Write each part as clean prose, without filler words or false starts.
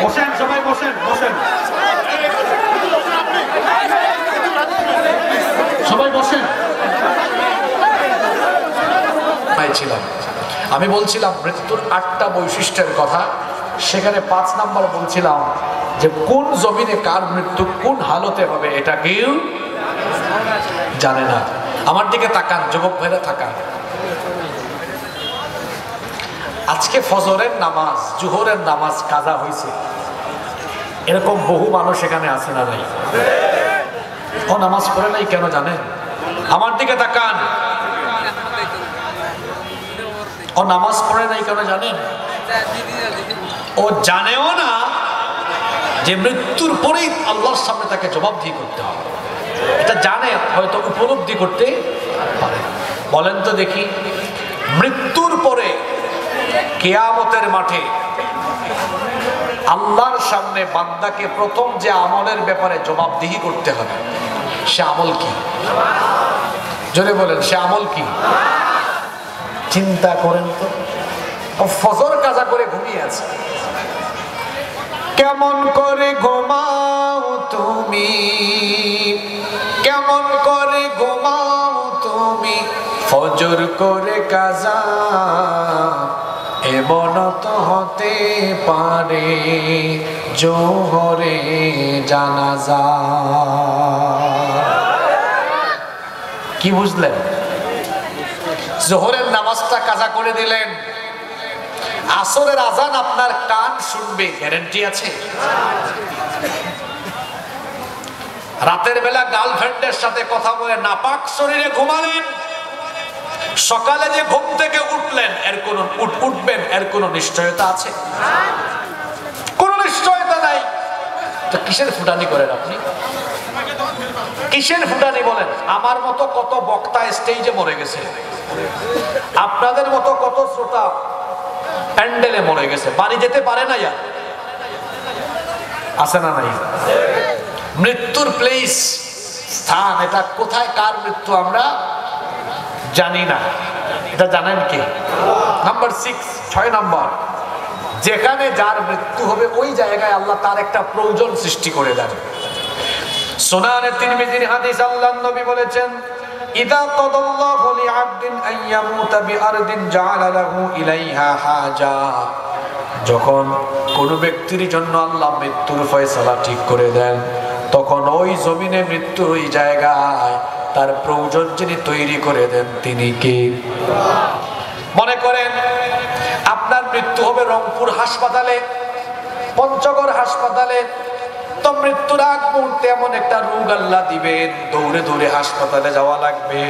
বসেন সবাই, বসেন বসেন সবাই বসেন। ছিলাম আমি বলছিলাম মৃত্যুর 8টা বৈশিষ্ট্যের কথা, সেখানে 5 নাম্বার বলছিলাম যে কোন জমিনে কার মৃত্যু কোন হালতে হবে এটা কেউ জানে না। আমার দিকে তাকান, যুবক ভাইরা তাকান। আজকে ফজরের নামাজ, জোহরের নামাজ কাজা হয়েছে, এরকম বহু মানুষ এখানে আছে না নাই? ও নামাজ পড়ে নাই কেন জানেন? আমার দিকে তাকান। ও নামাজ পড়ে নাই কেন জানেন? ও জানেও না যে মৃত্যুর পরেই আল্লাহর সামনে তাকে জবাবদিহি করতে হবে। এটা জানে, হয়তো উপলব্ধি করতে পারে। বলেন তো দেখি, মৃত্যুর পরে কিয়ামতের মাঠে আল্লাহর সামনে বান্দাকে প্রথম যে আমলের ব্যাপারে জবাবদিহি করতে হবে, সে আমল কি? জোরে বলেন, সে আমল কি? চিন্তা করেন তো, ফজর কাজা করে ঘুমিয়ে আছে। কেমন করে ঘুমাও তুমি, কেমন করে ঘুমাও তুমি, ফজর করে কাজা, এমন তো হতে পারে জোহরে জানাজা। কি বুঝলেন? জোহরের নামাজটা কাজা করে দিলেন, আসরের আজান আপনার কান শুনবে, গ্যারান্টি আছে? রাতের বেলা গার্লফ্রেন্ডের সাথে কথা বলে নাপাক শরীরে ঘুমালেন, সকালে যে ঘুম থেকে উঠলেন উঠবেন এর কোন নিশ্চয়তা আছে? কোন নিশ্চয়তা নাই। তো কিসের ফুটানি করেন আপনি? কিসের ফুটানি বলেন? আমার মতো কত বক্তা স্টেজে মরে গেছে, আপনাদের মতো কত শ্রোতা প্যান্ডেলে মরে গেছে, বাড়ি যেতে পারে না। আছে না নাই? মৃত্যুর প্লেস, স্থান, এটা কোথায় কার মৃত্যু আমরা জানি না। এটা জানেন কি? নাম্বার 6 নম্বর, যেখানে যার মৃত্যু হবে ওই জায়গায় আল্লাহ তার একটা প্রয়োজন সৃষ্টি করে দেন। সুনানে তিরমিজির হাদিস, আল্লাহর নবী বলেছেন, ইদা কাদাল্লাহু লিআবদিন আন ইয়ামুতা বিআরদিন জাআলা লাহু ইলাইহা হাজা। যখন কোন ব্যক্তির জন্য আল্লাহ মৃত্যুর ফয়সালা ঠিক করে দেন, তখন ওই জমিনে মৃত্যুর ওই জায়গায় তার প্রয়োজন যিনি তৈরি করে দেন তিনি কে? মনে করেন আপনার মৃত্যু হবে রংপুর হাসপাতালে, পঞ্চগড় হাসপাতালে, তো মৃত্যুর আগ মুহূর্তে এমন একটা রোগ আল্লাহ দিবেন, দৌড়ে দৌড়ে হাসপাতালে যাওয়া লাগবে,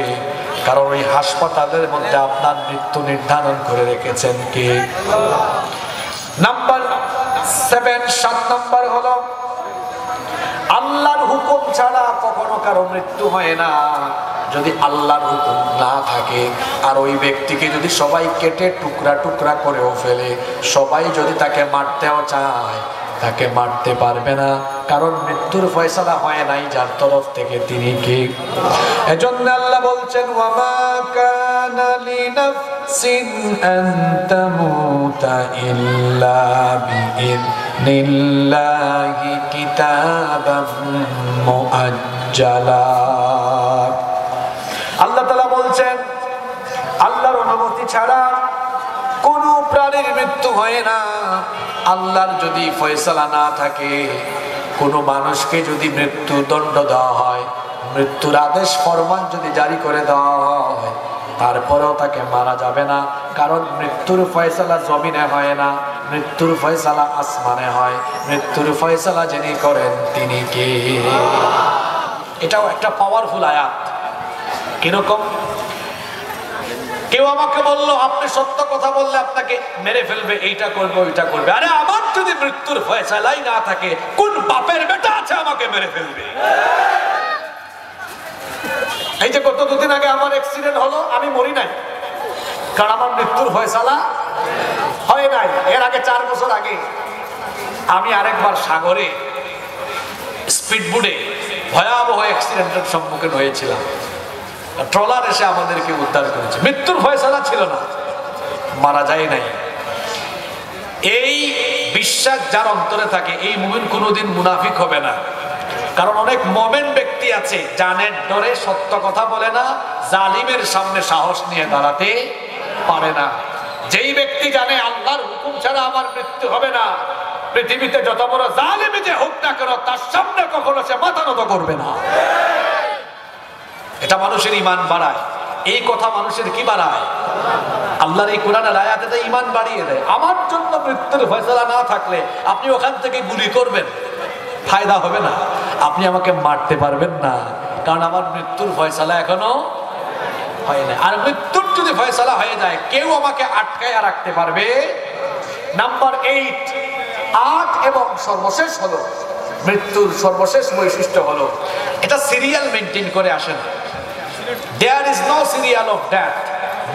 কারণ ওই হাসপাতালের মধ্যে আপনার মৃত্যু নির্ধারণ করে রেখেছেন কে? নাম্বার 7 নম্বর হলো, আল্লাহর হুকুম ছাড়া কখনো কারো মৃত্যু হয় না। যদি আল্লাহর হুকুম না থাকে আর ওই ব্যক্তিকে যদি সবাই কেটে টুকরা টুকরা করেও ফেলে, সবাই যদি তাকে মারতেও চায়, তাকে মারতে পারবে না, কারণ মৃত্যুর ফয়সালা হয় নাই যার তরফ থেকে, তিনি কে? এজন্য আল্লাহ বলছেন, ওয়ামা কানা লিনাফসিন আন তামুতা ইল্লা বিইذনিল্লাহি কিতাবাম মুআজ্জালা। আল্লাহ তাআলা বলছেন, আল্লাহর অনুমতি ছাড়া কোন প্রাণীর মৃত্যু হয় না। আল্লাহর যদি ফয়সালা না থাকে, কোন মানুষকে যদি মৃত্যু দণ্ড দেওয়া হয়, মৃত্যুর আদেশ ফরমান যদি জারি করে দেওয়া হয়, তারপরেও তাকে মারা যাবে না, কারণ মৃত্যুর ফয়সালা জমিনে হয় না, মৃত্যুর ফয়সালা আসমানে হয়। মৃত্যুর ফয়সালা যিনি করেন তিনি কে? এটাও একটা পাওয়ারফুল আয়াত। কিরকম? কেউ আমাকে বললো, আপনি সত্য কথা বললে আপনাকে মেরে ফেলবে, এইটা করবে ওইটা করবে। আরে আমার যদি মৃত্যুর ফয়সালাই না থাকে, কোন বাপের বেটা আছে আমাকে মেরে ফেলবে? এই যে গত 2 দিন আগে আমার অ্যাক্সিডেন্ট হলো, আমি মরি নাই, কারণ আমার মৃত্যুর ফয়সালা হয় নাই। এর আগে 4 বছর আগে আমি আরেকবার সাগরে স্পিডবোটে ভয়াবহ অ্যাক্সিডেন্টের সম্মুখীন হয়েছিলাম। ট্রলার এসে আমাদেরকে উদ্ধার করেছে। মৃত্যুর ফয়সালা ছিল না, মারা যায় নাই। এই বিশ্বাস যার অন্তরে থাকে এই মুমিন কোনোদিন মুনাফিক হবে না। কারণ অনেক মুমিন ব্যক্তি আছে জানের ডরে সত্য কথা বলে না, জালিমের সামনে সাহস নিয়ে দাঁড়াতে পারে না। যেই ব্যক্তি জানে আল্লাহর হুকুম ছাড়া আমার মৃত্যু হবে না, পৃথিবীতে যত বড় জালিম যে হোক না কেন তার সামনে কখনো সে মাথা নত করবে না। এটা মানুষের ঈমান বাড়ায়। এই কথা মানুষের কি বাড়ায়? আল্লাহর এই কোরআনের আয়াতে ঈমান বাড়িয়ে দেয়। আমার জন্য মৃত্যুর ফয়সালা না থাকলে আপনি ওখান থেকে গুলি করবেন, ফায়দা হবে না। আপনি আমাকে মারতে পারবেন না, কারণ আমার মৃত্যুর ফয়সালা এখনো হয় না। আর মৃত্যুর যদি ফয়সালা হয়ে যায় কেউ আমাকে আটকায় রাখতে পারবে। নাম্বার 8, 8 এবং সর্বশেষ হলো মৃত্যুর সর্বশেষ বৈশিষ্ট্য হলো এটা সিরিয়াল মেনটেন করে আসেন। There is no serial of death.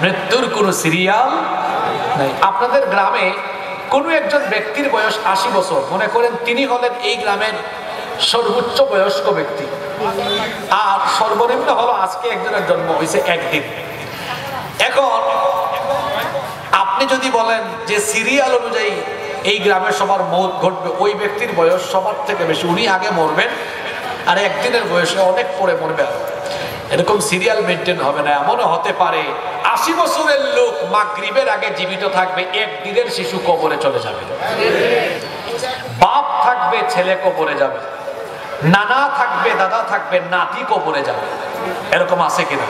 মৃত্যুর কোনো সিরিয়াল নাই। আপনাদের গ্রামে কোনো একজন ব্যক্তির বয়স 80 বছর, মনে করেন তিনি হলেন এই গ্রামের সর্বোচ্চ বয়স্ক ব্যক্তি, আর সর্বনিম্ন হলো আজকে একজনের জন্ম হয়েছে একদিন। এখন আপনি যদি বলেন যে সিরিয়াল অনুযায়ী এই গ্রামের সবার মৌত ঘটবে, ওই ব্যক্তির বয়স সবার থেকে বেশি, উনি আগে মরবেন আর একদিনের বয়সে অনেক পরে মরবে, এরকম সিরিয়াল মেনটেন হবে না। এমনও হতে পারে 80 বছরের লোক মাগরিবের আগে জীবিত থাকবে, একদিনের শিশু কবরে চলে যাবে, বাপ থাকবে ছেলে কবরে যাবে, নানা থাকবে দাদা থাকবে নাতি কবরে যাবে। এরকম আছে কিনা?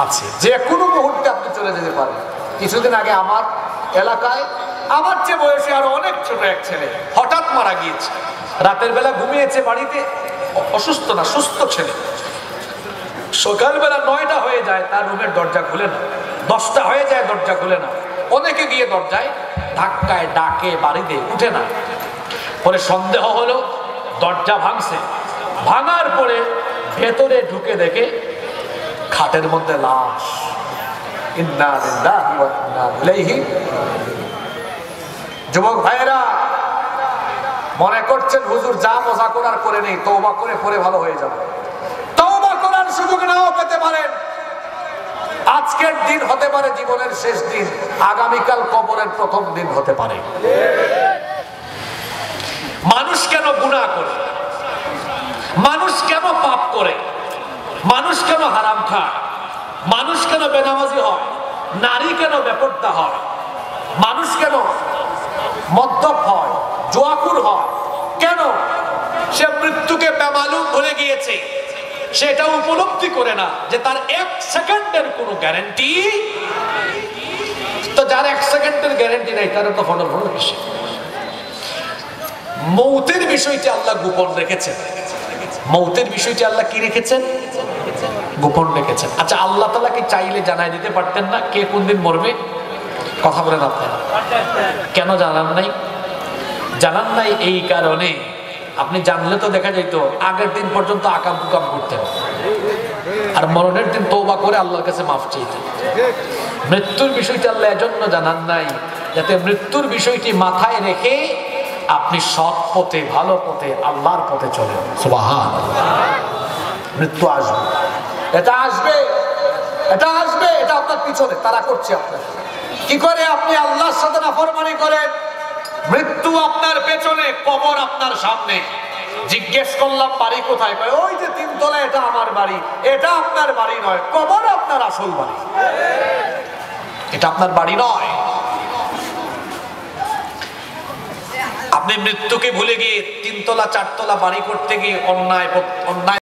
আছে। যে কোনো মুহূর্তে আপনি চলে যেতে পারেন। কিছুদিন আগে আমার এলাকায় আমার চেয়ে বয়সে আরো অনেক ছোট এক ছেলে হঠাৎ মারা গিয়েছে। রাতের বেলা ঘুমিয়েছে বাড়িতে, অসুস্থ না, সুস্থ ছেলে। সকালবেলা 9টা হয়ে যায় তার রুমের দরজা খুলে না, 10টা হয়ে যায় দরজা খুলে না, অনেকে গিয়ে দরজায় ধাক্কায় ডাকে বাড়িতে উঠে না। পরে সন্দেহ হলো, দরজা ভাঙছে, ভাঙার পরে ভেতরে ঢুকে দেখে খাটের মধ্যে লাশ। ইন্না লিল্লাহি ওয়া ইন্না ইলাইহি। যুবক ভাইয়েরা মনে করছেন হুজুর যা মজা করার করে নেই, তওবা করে পরে ভালো হয়ে যাবে। তওবা করার সুযোগ নাও পেতে পারেন। আজকের দিন হতে পারে জীবনের শেষ দিন, আগামীকাল কবরের প্রথম দিন হতে পারে। মানুষ কেন গুনাহ করে? মানুষ কেন পাপ করে? মানুষ কেন হারাম খায়? মানুষ কেন বেনামাজি হয়? নারী কেন বেপরদা হয়? মানুষ কেন মদ্যপ হয়, জুয়াখুর হয়? কেন? সে মৃত্যুকে বেমালুম ভুলে গিয়েছে। সেটা উপলব্ধি করে না যে তার 1 সেকেন্ডের কোনো গ্যারান্টি। তো যার 1 সেকেন্ডের গ্যারান্টি নাই তার তো ফলন হলো কিসে? মৌতের বিষয়টি আল্লাহ গোপন রেখেছেন। মৌতের বিষয়টি আল্লাহ কি রেখেছেন? গোপন রেখেছেন। আচ্ছা, আল্লাহ তাআলা কি চাইলে জানাই দিতে পারতেন না কে কোন দিন মরবে? কথা বলেন আপনারা, কেন জানান নাই? জানান নাই এই কারণে, আপনি জানলে তো দেখা যাইতো আগের দিন পর্যন্ত আকাম কুকাম করতেন, আর মরণের দিন তওবা করে আল্লাহর কাছে মাফ চাইতেন। মৃত্যুর বিষয়টি আল্লাহ এজন্য জানান নাই যাতে মৃত্যুর বিষয়টি মাথায় রেখে আপনি সৎ পথে, ভালো পথে, আল্লাহর পথে চলেন। সুবহানাল্লাহ। মৃত্যু আসবে, এটা আসবে, এটা আসবে, এটা আপনার পিছনে তারা করছে। আপনার কি করে? আপনি আল্লাহর সাথে নাফরমানি করেন। মৃত্যু আপনার পেছনে, কবর আপনার সামনে। জিজ্ঞেস করলাম বাড়ি কোথায়? ওই যে 3 তলা, এটা আমার বাড়ি। এটা আপনার বাড়ি নয়, কবর আপনার আসল বাড়ি, এটা আপনার বাড়ি নয়। আপনি মৃত্যুকে ভুলে গিয়ে 3 তলা 4 তলা বাড়ি করতে গিয়ে অন্যায়